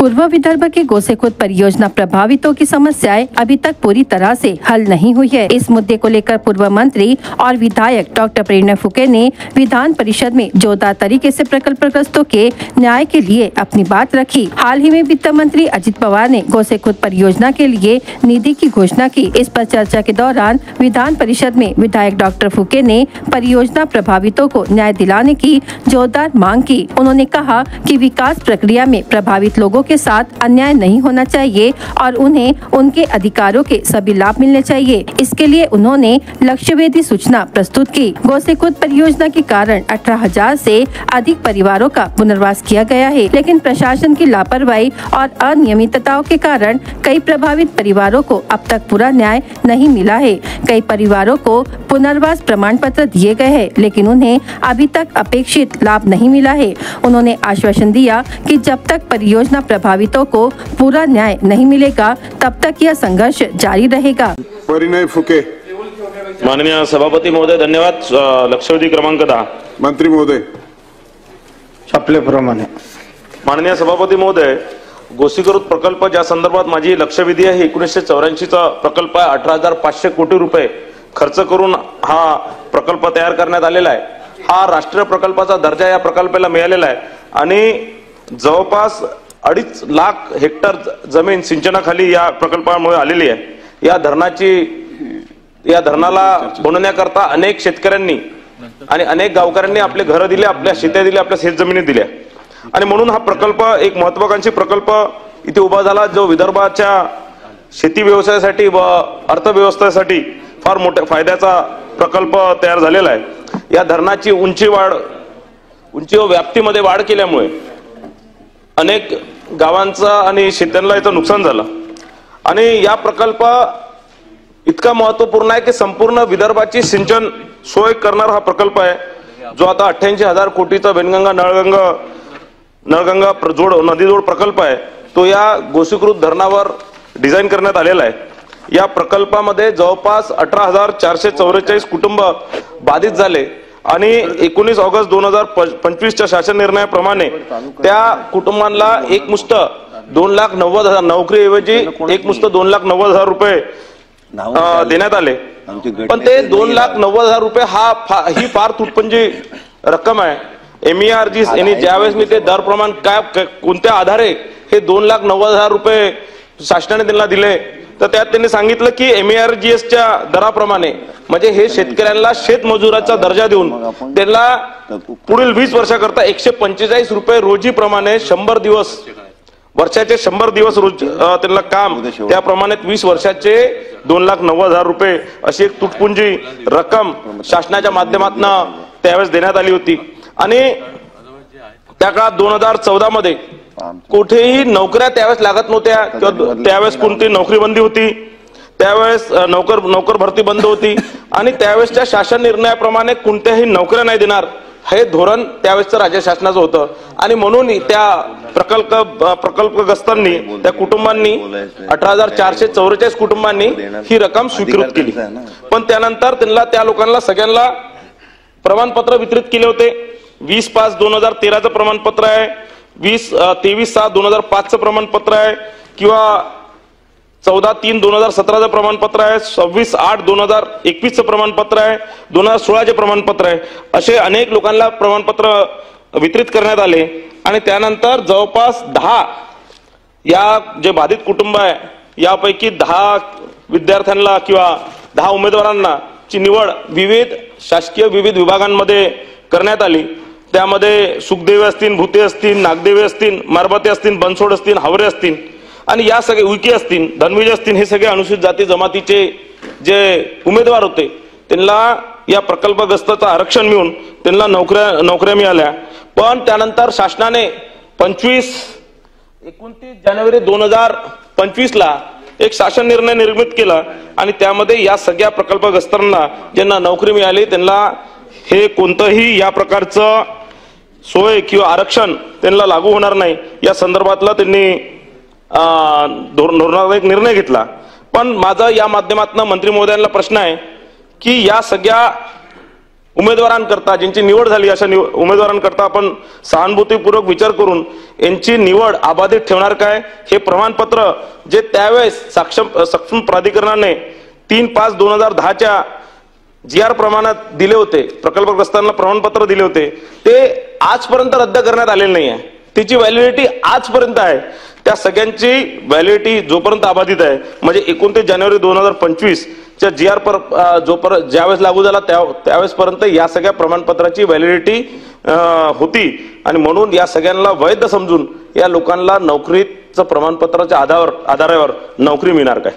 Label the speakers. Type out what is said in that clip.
Speaker 1: पूर्व विदर्भ के गोसेखुर्द परियोजना प्रभावितों की समस्याएं अभी तक पूरी तरह से हल नहीं हुई है। इस मुद्दे को लेकर पूर्व मंत्री और विधायक डॉक्टर प्रेरणा फुके ने विधान परिषद में जोरदार तरीके से प्रकल्पग्रस्तों के न्याय के लिए अपनी बात रखी। हाल ही में वित्त मंत्री अजित पवार ने गोसेखुर्द परियोजना के लिए निधि की घोषणा की। इस पर चर्चा के दौरान विधान परिषद में विधायक डॉक्टर फुके ने परियोजना प्रभावितों को न्याय दिलाने की जोरदार मांग की। उन्होंने कहा कि विकास प्रक्रिया में प्रभावित लोगों के साथ अन्याय नहीं होना चाहिए और उन्हें उनके अधिकारों के सभी लाभ मिलने चाहिए। इसके लिए उन्होंने लक्ष्यवेधी सूचना प्रस्तुत की। गोसेखुर्द परियोजना के कारण 18,000 से अधिक परिवारों का पुनर्वास किया गया है, लेकिन प्रशासन की लापरवाही और अनियमितताओं के कारण कई प्रभावित परिवारों को अब तक पूरा न्याय नहीं मिला है। कई परिवारों को पुनर्वास प्रमाण पत्र दिए गए हैं, लेकिन उन्हें अभी तक अपेक्षित लाभ नहीं मिला है। उन्होंने आश्वासन दिया कि जब तक परियोजना प्रभावितों को पूरा न्याय नहीं मिलेगा तब तक यह संघर्ष जारी रहेगा।
Speaker 2: परिणय फुके।
Speaker 3: माननीय सभापती महोदय धन्यवाद। लक्षवेधी क्रमांक 10
Speaker 2: मंत्री महोदय
Speaker 4: छापल्याप्रमाणे
Speaker 3: माननीय सभापती महोदय, गोसीखुर्द प्रकल्प ज्या संदर्भात माझी लक्षवेधी आहे 1984 चा प्रकल्प आहे। 18,500 कोटी रुपये खर्च करून हा प्रकल्प तयार करण्यात आलेला आहे। हा राष्ट्रीय प्रकल्पाचा दर्जा या प्रकल्पाला मिळालेला आहे आणि जवळपास 2.5 लाख हेक्टर जमीन सिंचनाखाली या प्रकल्पामुळे आलेली आहे। या धरणाला बनवण्याकरता अनेक शेतकऱ्यांनी आणि अनेक गावकऱ्यांनी आपले घर दिले, आपल्या शेत्या दिल्या, आपल्या शेतजमिनी दिल्या आणि म्हणून हा प्रकल्प एक महत्त्वाकांक्षी प्रकल्प इथे उभा झाला, जो विदर्भाच्या शेती व्यवसायासाठी व अर्थव्यवस्थेसाठी फार मोठ्या फायद्याचा प्रकल्प तयार झालेला आहे। या धरणाची उंची व व्याप्तीमध्ये वाढ केल्यामुळे अनेक गावांचा आणि शेत्यांना याचं नुकसान झालं आणि या प्रकल्प इतका महत्त्वपूर्ण आहे की संपूर्ण विदर्भाची सिंचन सोय करणारा हा प्रकल्प आहे, जो आता 88,000 कोटीचा वेनगंगा नळगंगा नदी जोड प्रकल्प आहे। तो या गोसीखुर्द धरणावर डिझाईन करण्यात आलेला आहे। या प्रकल्पामध्ये जवळपास 18,444 कुटुंब बाधित झाले आणि 19 ऑगस्ट 2025 च्या शासन निर्णयाप्रमाणे त्या कुटुंबांना एकमुष्ट 2,90,000 नोकरीऐवजी एकमुष्ट 2,90,000 रुपये देण्यात आले। पण ते 2,90,000 रुपये ही फार तुटपुंजी रक्कम आहे। MERG यांनी ज्यावेळेस मी ते दर प्रमाण काय कोणत्या आधारे हे 2,90,000 रुपये शासनाने त्यांना दिले तर त्यात त्यांनी सांगितलं की MERGS च्या दराप्रमाणे म्हणजे हे शेतकऱ्यांना शेतमजुराचा दर्जा देऊन त्यांना पुढील 20 वर्षाकरता 145 रुपये रोजी प्रमाणे 100 दिवस वर्षाचे 100 दिवस रोज त्यांना काम, त्याप्रमाणे 20 वर्षाचे 2,90,000 रुपये अशी एक तुटपुंजी रक्कम शासनाच्या माध्यमातून त्यावेळेस देण्यात आली होती आणि त्या काळात 2014 मध्ये कुठेही नोकऱ्या त्यावेळेस लागत नव्हत्या किंवा त्यावेळेस कोणती नोकरी बंदी होती, त्यावेळेस नोकर भरती बंद होती आणि त्यावेळेसच्या शासन निर्णयाप्रमाणे कोणत्याही नोकऱ्या नाही देणार हे धोरण त्यावेळेसचं राज्य शासनाचं होतं आणि म्हणून त्या प्रकल्पग्रस्तांनी त्या कुटुंबांनी 18,444 कुटुंबांनी ही रक्कम स्वीकृत केली। पण त्यानंतर त्यांना त्या लोकांना सगळ्यांना प्रमाणपत्र वितरित केले होते। 20/5/2013 प्रमाणपत्र आहे, 23/6/2005 प्रमाणपत्र आहे किंवा 14/3/2017 प्रमाणपत्र आहे, 26/8/2021 प्रमाणपत्र आहे, 2016 प्रमाणपत्र आहे। असे अनेक लोकांना प्रमाणपत्र वितरित करण्यात आले आणि त्यानंतर जवळपास 10 या जे बाधित कुटुंब आहे यापैकी 10 विद्यार्थ्यांना किंवा 10 उमेदवारांना ची निवड विविध शासकीय विविध विभागांमध्ये करण्यात आली। त्यामध्ये सुखदेवे असतील, भूते असतील, नागदेवे असतील, मारबते असतील, बनसोड असतील, हावरे असतील आणि या सगळे उईके असतील, धनविजय असतील, हे सगळे अनुसूचित जाती जमातीचे जे उमेदवार होते त्यांना या प्रकल्पग्रस्ताचं आरक्षण मिळून त्यांना नोकऱ्या मिळाल्या। पण त्यानंतर शासनाने 29 जानेवारी 2025 ला एक शासन निर्णय निर्मित केला आणि त्यामध्ये या सगळ्या प्रकल्पग्रस्तांना ज्यांना नोकरी मिळाली त्यांना हे कोणतंही या प्रकारचं सोय किंवा आरक्षण त्यांना लागू होणार नाही या संदर्भातला त्यांनी धोरणात्मक एक निर्णय घेतला। पण माझा या माध्यमातून मंत्री महोदयांना प्रश्न आहे की या सगळ्या उमेदवारांकरता ज्यांची निवड झाली अशा उमेदवारांकरता आपण सहानुभूतीपूर्वक विचार करून यांची निवड अबाधित ठेवणार काय हे प्रमाणपत्र जे त्यावेळेस सक्षम प्राधिकरणाने 3/5/2010 GR प्रमाणात दिले होते, प्रकल्पग्रस्तांना प्रमाणपत्र दिले होते, ते आजपर्यंत रद्द करण्यात आलेले नाही आहे. त्याची व्हॅलिडिटी आजपर्यंत आहे. त्या सगळ्यांची व्हॅलिडिटी जोपर्यंत अबाधित आहे म्हणजे 29 जानेवारी 2025 च्या GR ज्यावेळेस लागू झाला त्यावेळेस पर्यंत या सगळ्या प्रमाणपत्राची व्हॅलिडिटी होती आणि म्हणून या सगळ्यांना वैध समजून या लोकांना नोकरीचं प्रमाणपत्राच्या आधारावर नोकरी मिळणार काय.